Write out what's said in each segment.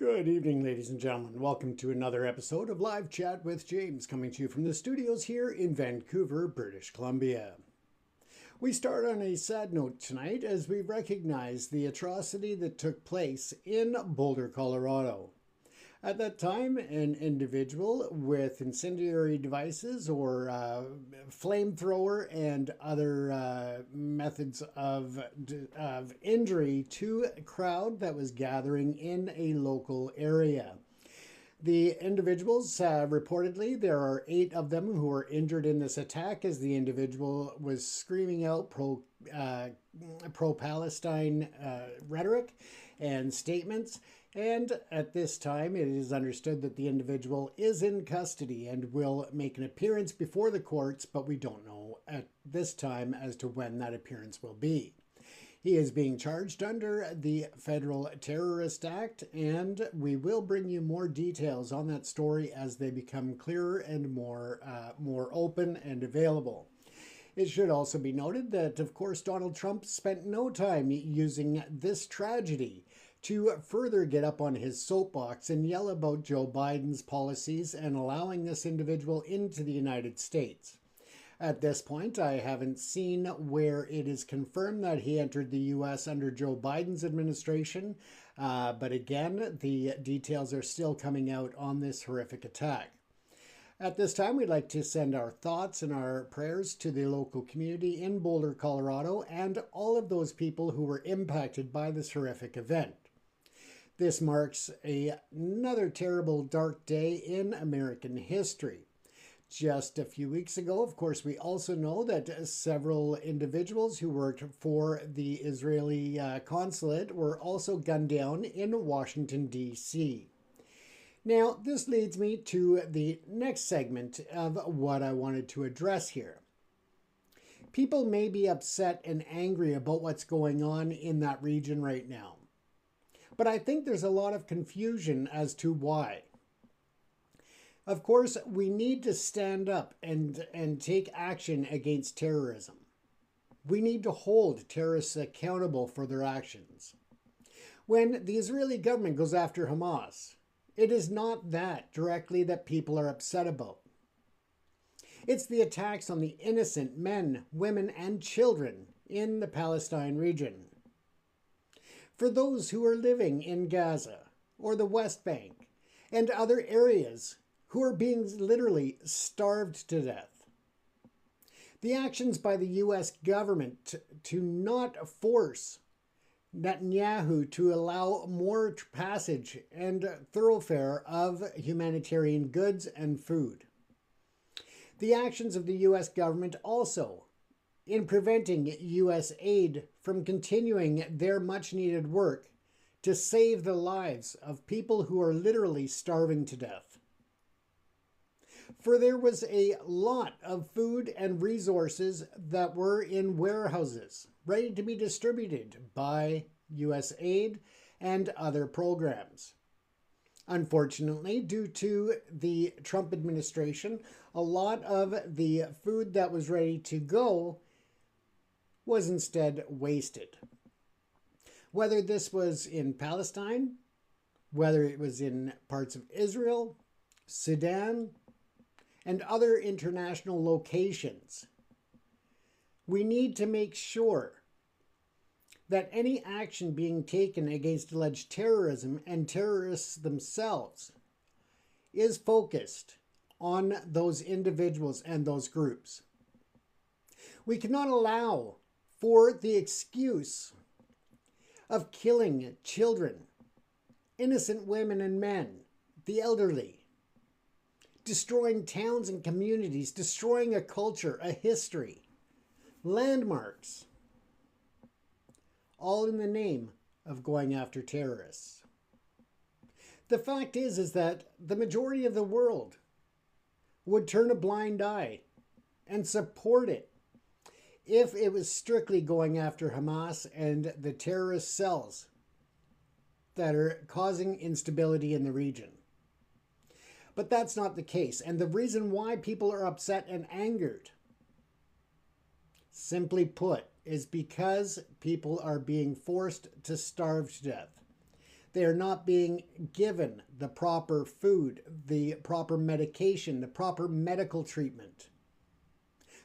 Good evening, ladies and gentlemen. Welcome to another episode of Live Chat with James, coming to you from the studios here in Vancouver, British Columbia. We start on a sad note tonight as we recognize the atrocity that took place in Boulder, Colorado. At that time, an individual with incendiary devices or flamethrower and other methods of injury to a crowd that was gathering in a local area. The individuals, reportedly, there are 8 of them who were injured in this attack as the individual was screaming out pro-Palestine rhetoric and statements. And at this time, it is understood that the individual is in custody and will make an appearance before the courts, but we don't know at this time as to when that appearance will be. He is being charged under the Federal Terrorist Act, and we will bring you more details on that story as they become clearer and more open and available. It should also be noted that, of course, Donald Trump spent no time using this tragedy to further get up on his soapbox and yell about Joe Biden's policies and allowing this individual into the United States. At this point, I haven't seen where it is confirmed that he entered the U.S. under Joe Biden's administration, but again, the details are still coming out on this horrific attack. At this time, we'd like to send our thoughts and our prayers to the local community in Boulder, Colorado, and all of those people who were impacted by this horrific event. This marks another terrible, dark day in American history. Just a few weeks ago, of course, we also know that several individuals who worked for the Israeli consulate were also gunned down in Washington, D.C. Now, this leads me to the next segment of what I wanted to address here. People may be upset and angry about what's going on in that region right now, but I think there's a lot of confusion as to why. Of course, we need to stand up and take action against terrorism. We need to hold terrorists accountable for their actions. When the Israeli government goes after Hamas, it is not that directly that people are upset about. It's the attacks on the innocent men, women, and children in the Palestine region. For those who are living in Gaza or the West Bank and other areas who are being literally starved to death. The actions by the U.S. government to not force Netanyahu to allow more passage and thoroughfare of humanitarian goods and food. The actions of the U.S. government also in preventing U.S. aid from continuing their much-needed work to save the lives of people who are literally starving to death. For there was a lot of food and resources that were in warehouses, ready to be distributed by U.S. aid and other programs. Unfortunately, due to the Trump administration, a lot of the food that was ready to go was instead wasted. Whether this was in Palestine, whether it was in parts of Israel, Sudan, and other international locations, we need to make sure that any action being taken against alleged terrorism and terrorists themselves is focused on those individuals and those groups. We cannot allow for the excuse of killing children, innocent women and men, the elderly, destroying towns and communities, destroying a culture, a history, landmarks, all in the name of going after terrorists. The fact is that the majority of the world would turn a blind eye and support it if it was strictly going after Hamas and the terrorist cells that are causing instability in the region. But that's not the case. And the reason why people are upset and angered, simply put, is because people are being forced to starve to death. They are not being given the proper food, the proper medication, the proper medical treatment.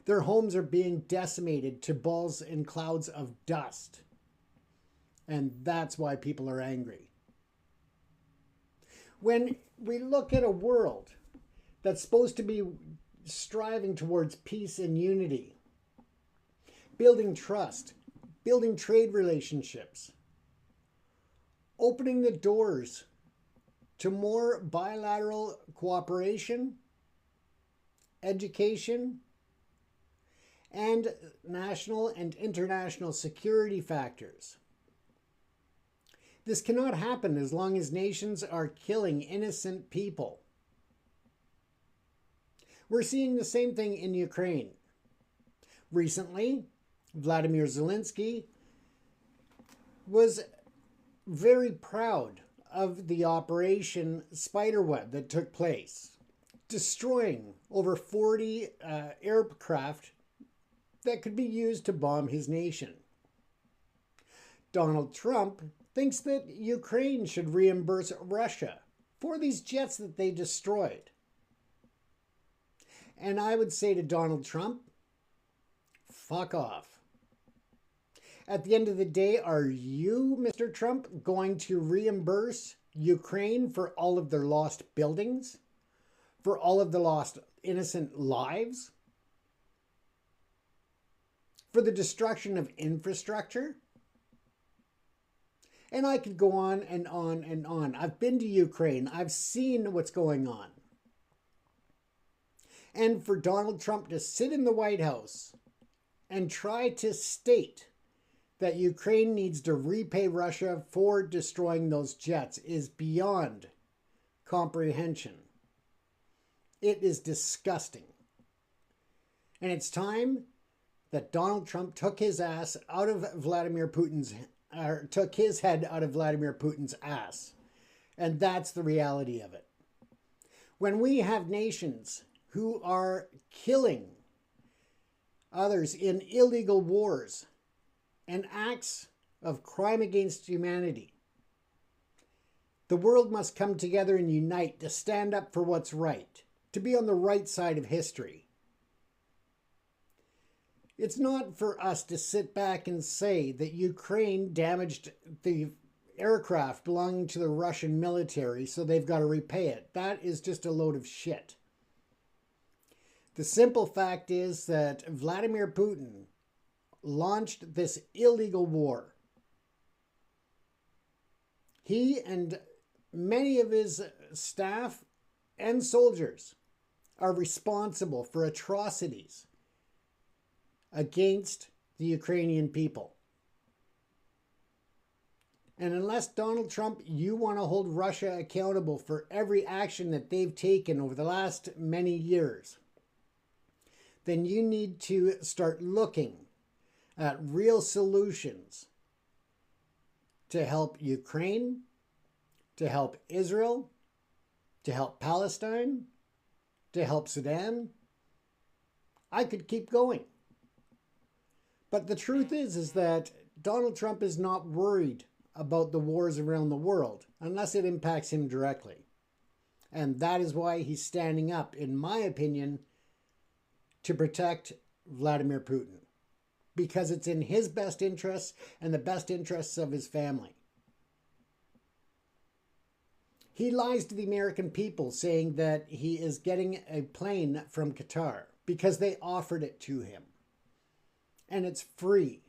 Their homes are being decimated to balls and clouds of dust. And that's why people are angry. When we look at a world that's supposed to be striving towards peace and unity, building trust, building trade relationships, opening the doors to more bilateral cooperation, education, and national and international security factors. This cannot happen as long as nations are killing innocent people. We're seeing the same thing in Ukraine. Recently, Vladimir Zelensky was very proud of the Operation Spiderweb that took place, destroying over 40 aircraft that could be used to bomb his nation. Donald Trump thinks that Ukraine should reimburse Russia for these jets that they destroyed. And I would say to Donald Trump, fuck off. At the end of the day, are you, Mr. Trump, going to reimburse Ukraine for all of their lost buildings? For all of the lost innocent lives? For the destruction of infrastructure? And I could go on and on and on. I've been to Ukraine. I've seen what's going on. And for Donald Trump to sit in the White House and try to state that Ukraine needs to repay Russia for destroying those jets is beyond comprehension. It is disgusting. And it's time that Donald Trump took his ass out of Vladimir Putin's, or took his head out of Vladimir Putin's ass. And that's the reality of it. When we have nations who are killing others in illegal wars and acts of crime against humanity, the world must come together and unite to stand up for what's right, to be on the right side of history. It's not for us to sit back and say that Ukraine damaged the aircraft belonging to the Russian military, so they've got to repay it. That is just a load of shit. The simple fact is that Vladimir Putin launched this illegal war. He and many of his staff and soldiers are responsible for atrocities against the Ukrainian people. And unless, Donald Trump, you want to hold Russia accountable for every action that they've taken over the last many years, then you need to start looking at real solutions to help Ukraine, to help Israel, to help Palestine, to help Sudan. I could keep going. But the truth is that Donald Trump is not worried about the wars around the world unless it impacts him directly. And that is why he's standing up, in my opinion, to protect Vladimir Putin. Because it's in his best interests and the best interests of his family. He lies to the American people saying that he is getting a plane from Qatar because they offered it to him. And it's free.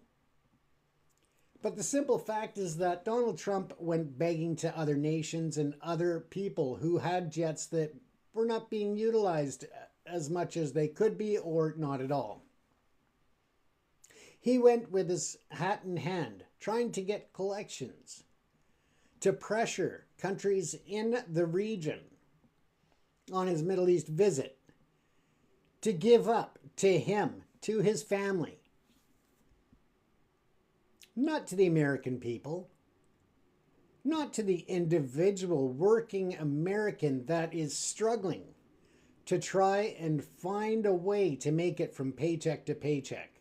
But the simple fact is that Donald Trump went begging to other nations and other people who had jets that were not being utilized as much as they could be, or not at all. He went with his hat in hand, trying to get collections, to pressure countries in the region on his Middle East visit, to give up to him, to his family. Not to the American people, not to the individual working American that is struggling to try and find a way to make it from paycheck to paycheck.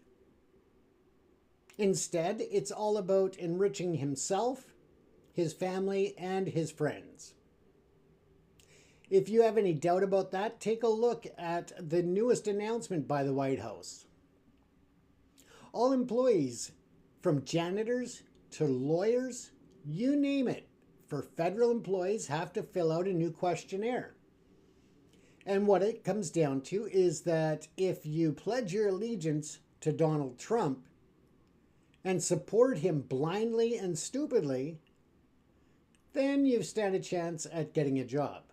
Instead, it's all about enriching himself, his family, and his friends. If you have any doubt about that, take a look at the newest announcement by the White House. All employees, from janitors to lawyers, you name it, for federal employees have to fill out a new questionnaire. And what it comes down to is that if you pledge your allegiance to Donald Trump and support him blindly and stupidly, then you stand a chance at getting a job.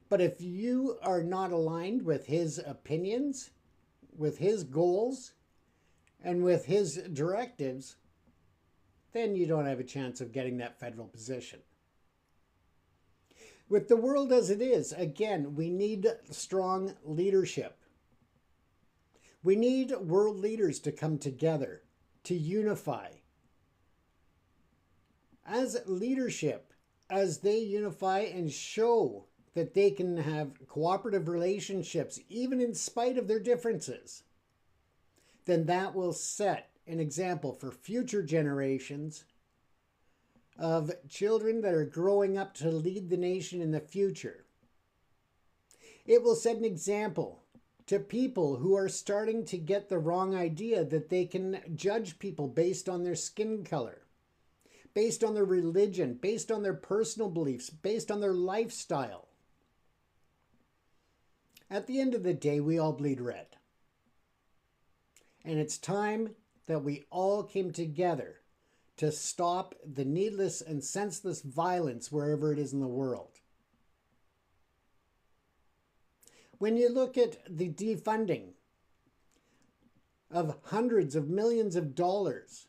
But if you are not aligned with his opinions, with his goals, and with his directives, then you don't have a chance of getting that federal position. With the world as it is, again, we need strong leadership. We need world leaders to come together, to unify. As leadership, as they unify and show that they can have cooperative relationships, even in spite of their differences, then that will set an example for future generations of children that are growing up to lead the nation in the future. It will set an example to people who are starting to get the wrong idea that they can judge people based on their skin color, based on their religion, based on their personal beliefs, based on their lifestyle. At the end of the day, we all bleed red. And it's time that we all came together to stop the needless and senseless violence wherever it is in the world. When you look at the defunding of hundreds of millions of dollars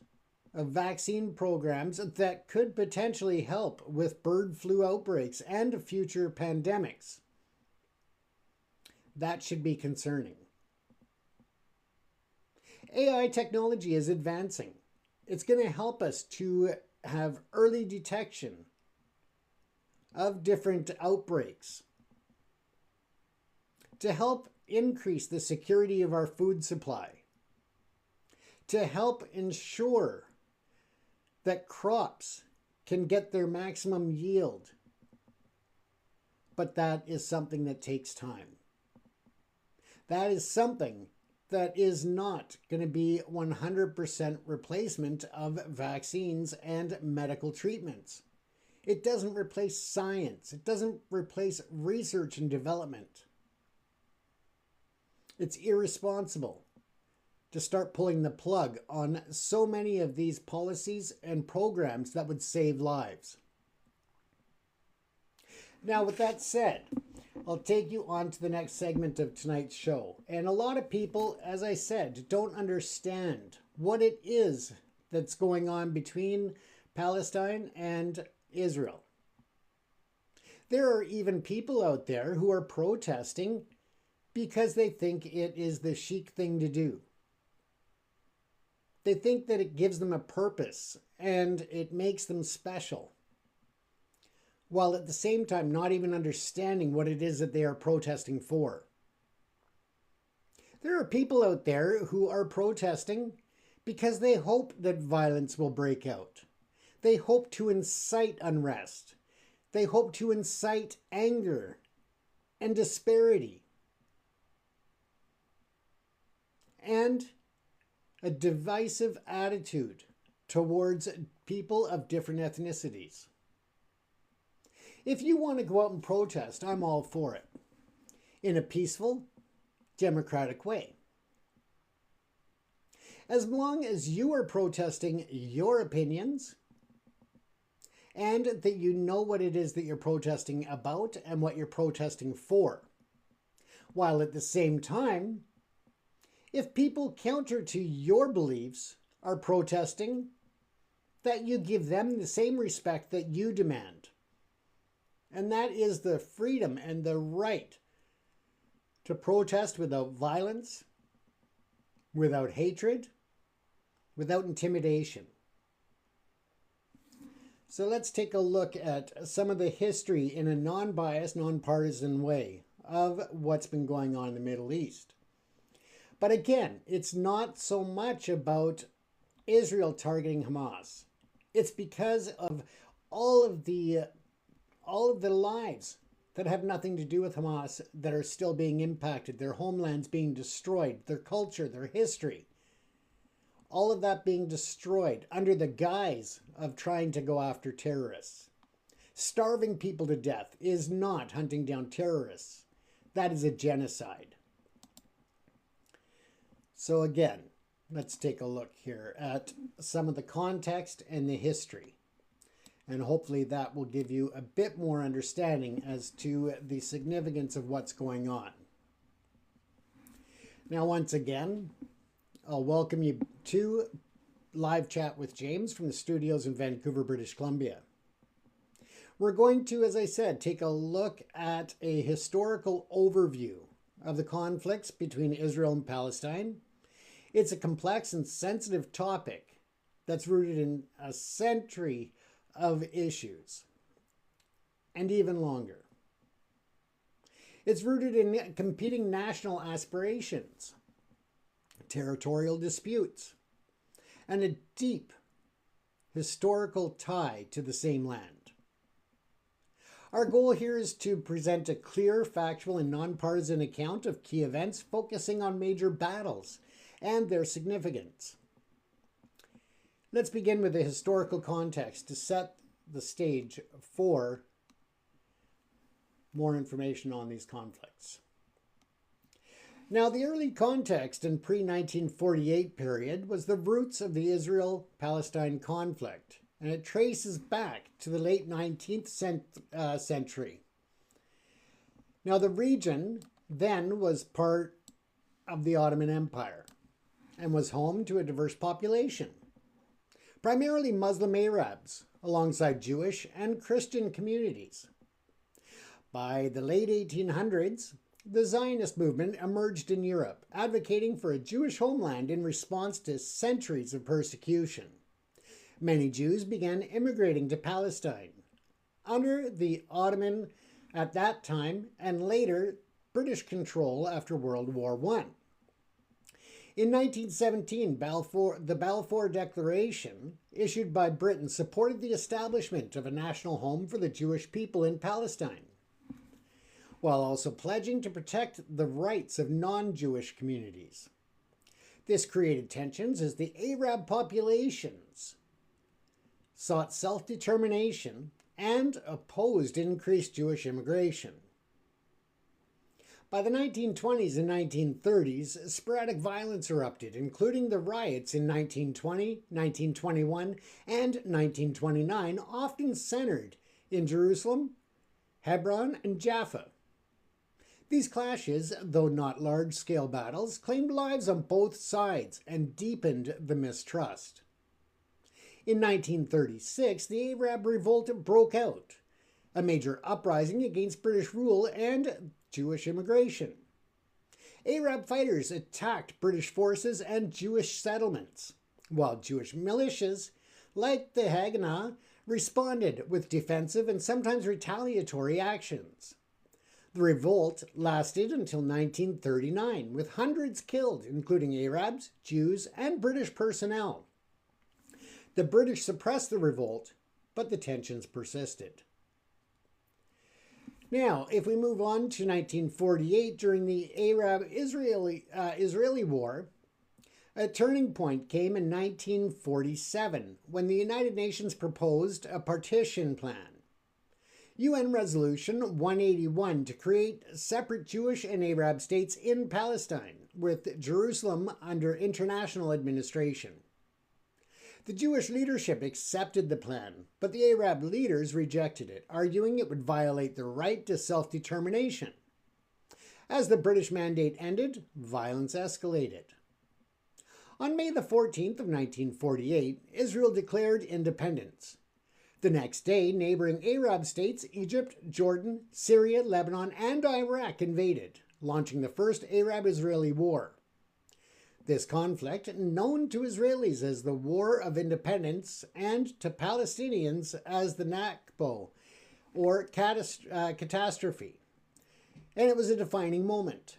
of vaccine programs that could potentially help with bird flu outbreaks and future pandemics, that should be concerning. AI technology is advancing. It's going to help us to have early detection of different outbreaks, to help increase the security of our food supply, to help ensure that crops can get their maximum yield. But that is something that takes time. That is something that is not going to be 100% replacement of vaccines and medical treatments. It doesn't replace science. It doesn't replace research and development. It's irresponsible to start pulling the plug on so many of these policies and programs that would save lives. Now, with that said, I'll take you on to the next segment of tonight's show. And a lot of people, as I said, don't understand what it is that's going on between Palestine and Israel. There are even people out there who are protesting because they think it is the chic thing to do. They think that it gives them a purpose and it makes them special, while at the same time not even understanding what it is that they are protesting for. There are people out there who are protesting because they hope that violence will break out. They hope to incite unrest. They hope to incite anger and disparity and a divisive attitude towards people of different ethnicities. If you want to go out and protest, I'm all for it, in a peaceful, democratic way. As long as you are protesting your opinions and that you know what it is that you're protesting about and what you're protesting for, while at the same time, if people counter to your beliefs are protesting, that you give them the same respect that you demand. And that is the freedom and the right to protest without violence, without hatred, without intimidation. So let's take a look at some of the history in a non-biased, non-partisan way of what's been going on in the Middle East. But again, it's not so much about Israel targeting Hamas. It's because of all of the lives that have nothing to do with Hamas that are still being impacted, their homelands being destroyed, their culture, their history, all of that being destroyed under the guise of trying to go after terrorists. Starving people to death is not hunting down terrorists. That is a genocide. So again, let's take a look here at some of the context and the history. And hopefully that will give you a bit more understanding as to the significance of what's going on. Now, once again, I'll welcome you to Live Chat with James from the studios in Vancouver, British Columbia. We're going to, as I said, take a look at a historical overview of the conflicts between Israel and Palestine. It's a complex and sensitive topic that's rooted in a century of issues, and even longer. It's rooted in competing national aspirations, territorial disputes, and a deep historical tie to the same land. Our goal here is to present a clear, factual, and nonpartisan account of key events, focusing on major battles and their significance. Let's begin with the historical context to set the stage for more information on these conflicts. Now, the early context in pre-1948 period was the roots of the Israel-Palestine conflict, and it traces back to the late 19th century. Now, the region then was part of the Ottoman Empire and was home to a diverse population, primarily Muslim Arabs, alongside Jewish and Christian communities. By the late 1800s, the Zionist movement emerged in Europe, advocating for a Jewish homeland in response to centuries of persecution. Many Jews began immigrating to Palestine under the Ottoman at that time and later British control after World War I. In 1917, the Balfour Declaration, issued by Britain, supported the establishment of a national home for the Jewish people in Palestine, while also pledging to protect the rights of non-Jewish communities. This created tensions as the Arab populations sought self-determination and opposed increased Jewish immigration. By the 1920s and 1930s, sporadic violence erupted, including the riots in 1920, 1921, and 1929, often centered in Jerusalem, Hebron, and Jaffa. These clashes, though not large-scale battles, claimed lives on both sides and deepened the mistrust. In 1936, the Arab Revolt broke out, a major uprising against British rule and Jewish immigration. Arab fighters attacked British forces and Jewish settlements, while Jewish militias, like the Haganah, responded with defensive and sometimes retaliatory actions. The revolt lasted until 1939, with hundreds killed, including Arabs, Jews, and British personnel. The British suppressed the revolt, but the tensions persisted. Now, if we move on to 1948, during the Arab-Israeli War, a turning point came in 1947, when the United Nations proposed a partition plan. UN Resolution 181 to create separate Jewish and Arab states in Palestine, with Jerusalem under international administration. The Jewish leadership accepted the plan, but the Arab leaders rejected it, arguing it would violate their right to self-determination. As the British mandate ended, violence escalated. On May the 14th of 1948, Israel declared independence. The next day, neighboring Arab states, Egypt, Jordan, Syria, Lebanon, and Iraq invaded, launching the First Arab-Israeli War. This conflict, known to Israelis as the War of Independence and to Palestinians as the Nakba, or catastrophe, and it was a defining moment.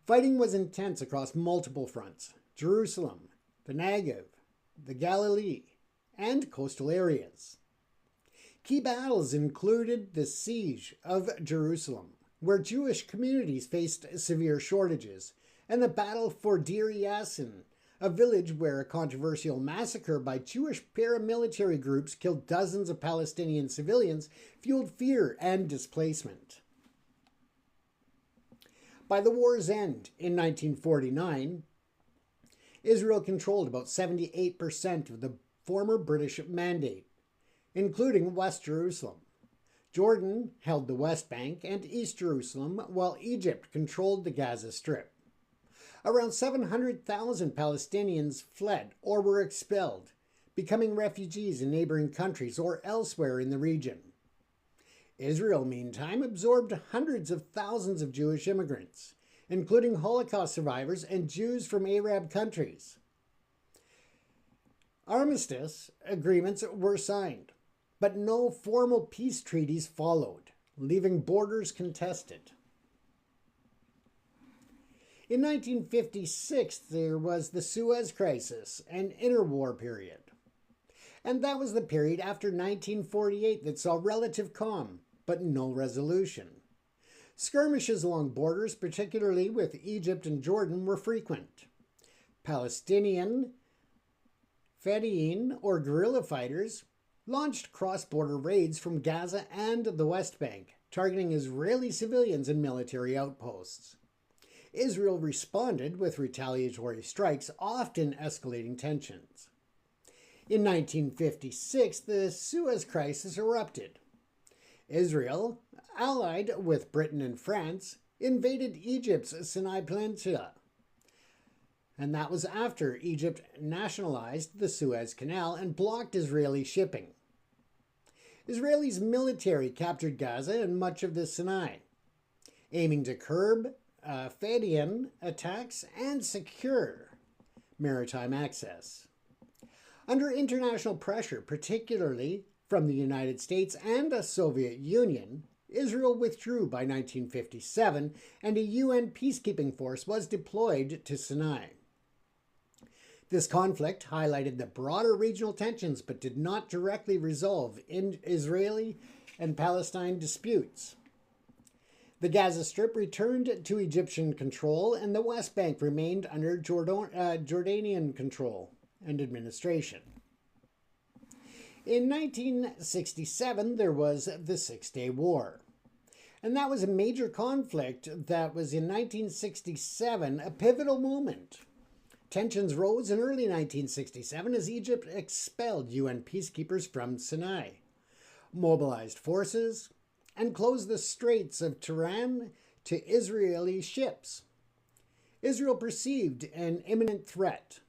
Fighting was intense across multiple fronts: Jerusalem, the Negev, the Galilee, and coastal areas. Key battles included the siege of Jerusalem, where Jewish communities faced severe shortages, and the battle for Deir Yassin, a village where a controversial massacre by Jewish paramilitary groups killed dozens of Palestinian civilians, fueled fear and displacement. By the war's end in 1949, Israel controlled about 78% of the former British Mandate, including West Jerusalem. Jordan held the West Bank and East Jerusalem, while Egypt controlled the Gaza Strip. Around 700,000 Palestinians fled or were expelled, becoming refugees in neighboring countries or elsewhere in the region. Israel, meantime, absorbed hundreds of thousands of Jewish immigrants, including Holocaust survivors and Jews from Arab countries. Armistice agreements were signed, but no formal peace treaties followed, leaving borders contested. In 1956, there was the Suez Crisis, an interwar period. And that was the period after 1948 that saw relative calm, but no resolution. Skirmishes along borders, particularly with Egypt and Jordan, were frequent. Palestinian Fedayeen, or guerrilla fighters, launched cross-border raids from Gaza and the West Bank, targeting Israeli civilians and military outposts. Israel responded with retaliatory strikes, often escalating tensions. In 1956, the Suez Crisis erupted. Israel, allied with Britain and France, invaded Egypt's Sinai Peninsula. And that was after Egypt nationalized the Suez Canal and blocked Israeli shipping. Israel's military captured Gaza and much of the Sinai, aiming to curb Fedayeen attacks and secure maritime access. Under international pressure, particularly from the United States and the Soviet Union, Israel withdrew by 1957, and a UN peacekeeping force was deployed to Sinai. This conflict highlighted the broader regional tensions but did not directly resolve Israeli and Palestine disputes. The Gaza Strip returned to Egyptian control, and the West Bank remained under Jordanian control and administration. In 1967, there was the Six-Day War. And that was a major conflict that was in 1967, a pivotal moment. Tensions rose in early 1967 as Egypt expelled UN peacekeepers from Sinai, mobilized forces, and closed the Straits of Tiran to Israeli ships. Israel perceived an imminent threat,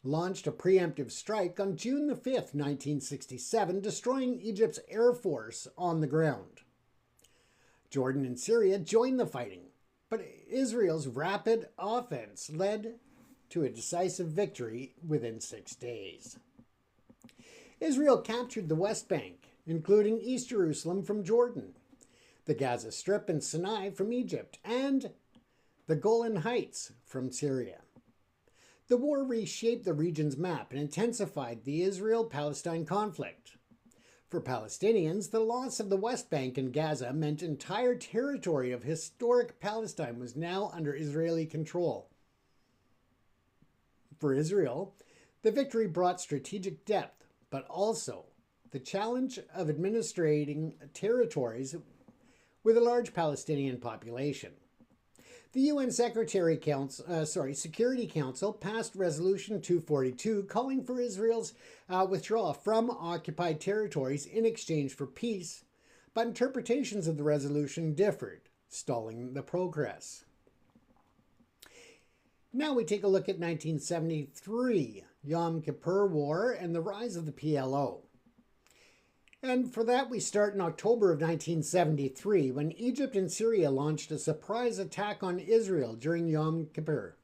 launched a preemptive strike on June 5, 1967, destroying Egypt's air force on the ground. Jordan and Syria joined the fighting, but Israel's rapid offense led to a decisive victory within 6 days. Israel captured the West Bank, including East Jerusalem from Jordan, the Gaza Strip and Sinai from Egypt, and the Golan Heights from Syria. The war reshaped the region's map and intensified the Israel-Palestine conflict. For Palestinians, the loss of the West Bank and Gaza meant entire territory of historic Palestine was now under Israeli control. For Israel, the victory brought strategic depth, but also the challenge of administrating territories with a large Palestinian population. The UN Security Council passed Resolution 242 calling for Israel's withdrawal from occupied territories in exchange for peace, but interpretations of the resolution differed, stalling the progress. Now we take a look at 1973, Yom Kippur War and the rise of the PLO. And for that, we start in October of 1973, when Egypt and Syria launched a surprise attack on Israel during Yom Kippur,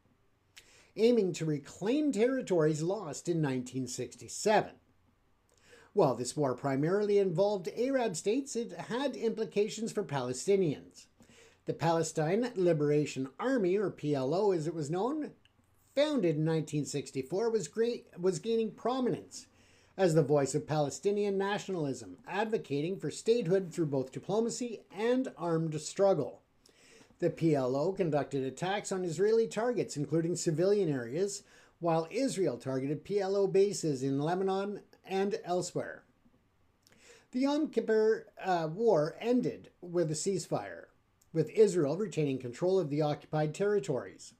aiming to reclaim territories lost in 1967. While this war primarily involved Arab states, it had implications for Palestinians. The Palestine Liberation Army, or PLO as it was known, founded in 1964, was gaining prominence as the voice of Palestinian nationalism, advocating for statehood through both diplomacy and armed struggle. The PLO conducted attacks on Israeli targets, including civilian areas, while Israel targeted PLO bases in Lebanon and elsewhere. The Yom Kippur War ended with a ceasefire, with Israel retaining control of the occupied territories.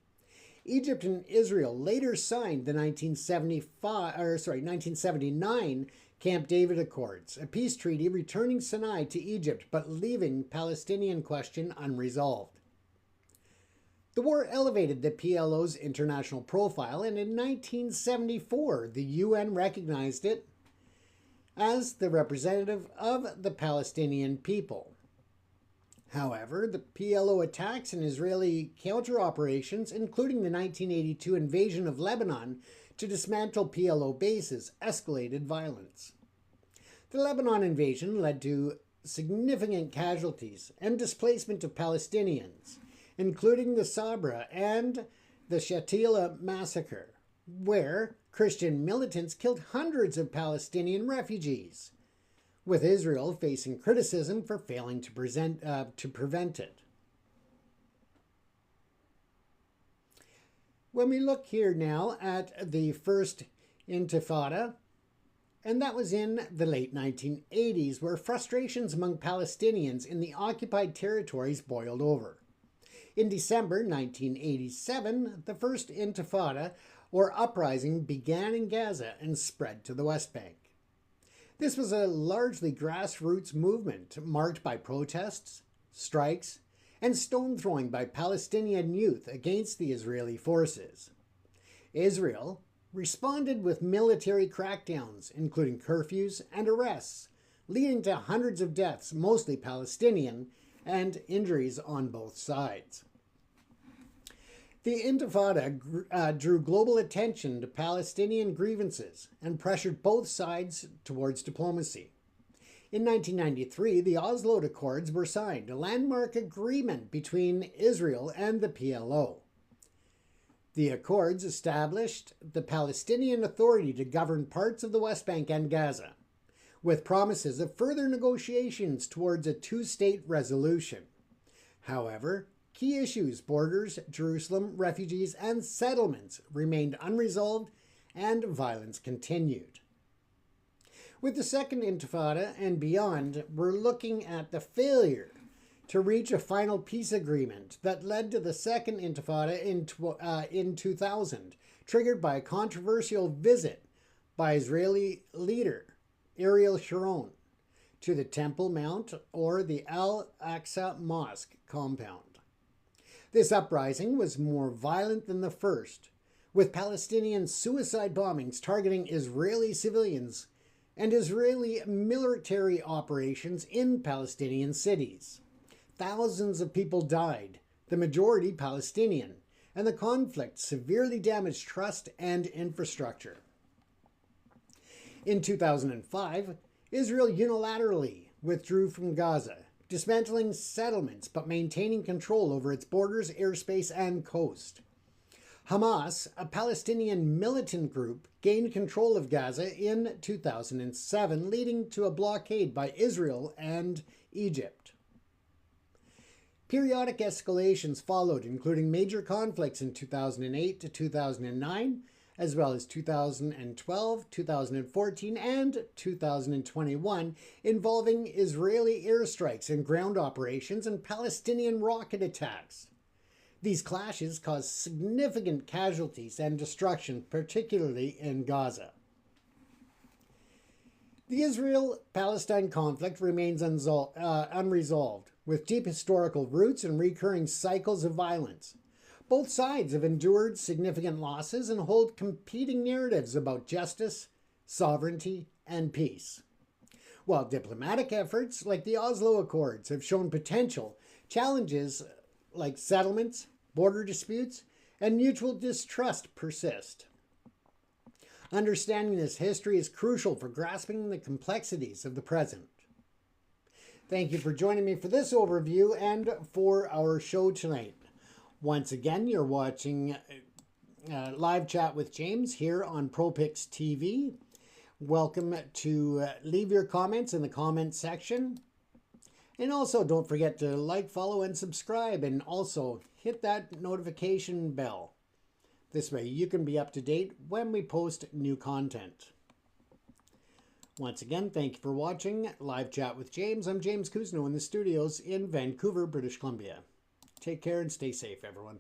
Egypt and Israel later signed the 1979 Camp David Accords, a peace treaty returning Sinai to Egypt but leaving Palestinian question unresolved. The war elevated the PLO's international profile, and in 1974 the UN recognized it as the representative of the Palestinian people. However, the PLO attacks and Israeli counter-operations, including the 1982 invasion of Lebanon to dismantle PLO bases, escalated violence. The Lebanon invasion led to significant casualties and displacement of Palestinians, including the Sabra and the Shatila massacre, where Christian militants killed hundreds of Palestinian refugees, with Israel facing criticism for failing to prevent it. When we look here now at the first Intifada, and that was in the late 1980s, where frustrations among Palestinians in the occupied territories boiled over. In December 1987, the first Intifada, or uprising, began in Gaza and spread to the West Bank. This was a largely grassroots movement marked by protests, strikes, and stone throwing by Palestinian youth against the Israeli forces. Israel responded with military crackdowns, including curfews and arrests, leading to hundreds of deaths, mostly Palestinian, and injuries on both sides. The Intifada drew global attention to Palestinian grievances and pressured both sides towards diplomacy. In 1993, the Oslo Accords were signed, a landmark agreement between Israel and the PLO. The Accords established the Palestinian Authority to govern parts of the West Bank and Gaza, with promises of further negotiations towards a two-state resolution. However, key issues, borders, Jerusalem, refugees, and settlements remained unresolved, and violence continued. With the Second Intifada and beyond, we're looking at the failure to reach a final peace agreement that led to the Second Intifada in 2000, triggered by a controversial visit by Israeli leader Ariel Sharon to the Temple Mount, or the Al-Aqsa Mosque compound. This uprising was more violent than the first, with Palestinian suicide bombings targeting Israeli civilians and Israeli military operations in Palestinian cities. Thousands of people died, the majority Palestinian, and the conflict severely damaged trust and infrastructure. In 2005, Israel unilaterally withdrew from Gaza, dismantling settlements but maintaining control over its borders, airspace, and coast. Hamas, a Palestinian militant group, gained control of Gaza in 2007, leading to a blockade by Israel and Egypt. Periodic escalations followed, including major conflicts in 2008 to 2009, as well as 2012, 2014, and 2021, involving Israeli airstrikes and ground operations and Palestinian rocket attacks. These clashes caused significant casualties and destruction, particularly in Gaza. The Israel-Palestine conflict remains unresolved, with deep historical roots and recurring cycles of violence. Both sides have endured significant losses and hold competing narratives about justice, sovereignty, and peace. While diplomatic efforts like the Oslo Accords have shown potential, challenges like settlements, border disputes, and mutual distrust persist. Understanding this history is crucial for grasping the complexities of the present. Thank you for joining me for this overview and for our show tonight. Once again, you're watching Live Chat with James here on ProPix TV. welcome to leave your comments in the comment section. And also don't forget to like, follow, and subscribe, and also hit that notification bell. This way you can be up to date when we post new content. Once again, thank you for watching Live Chat with James. I'm James Cousineau in the studios in Vancouver, British Columbia. Take care and stay safe, everyone.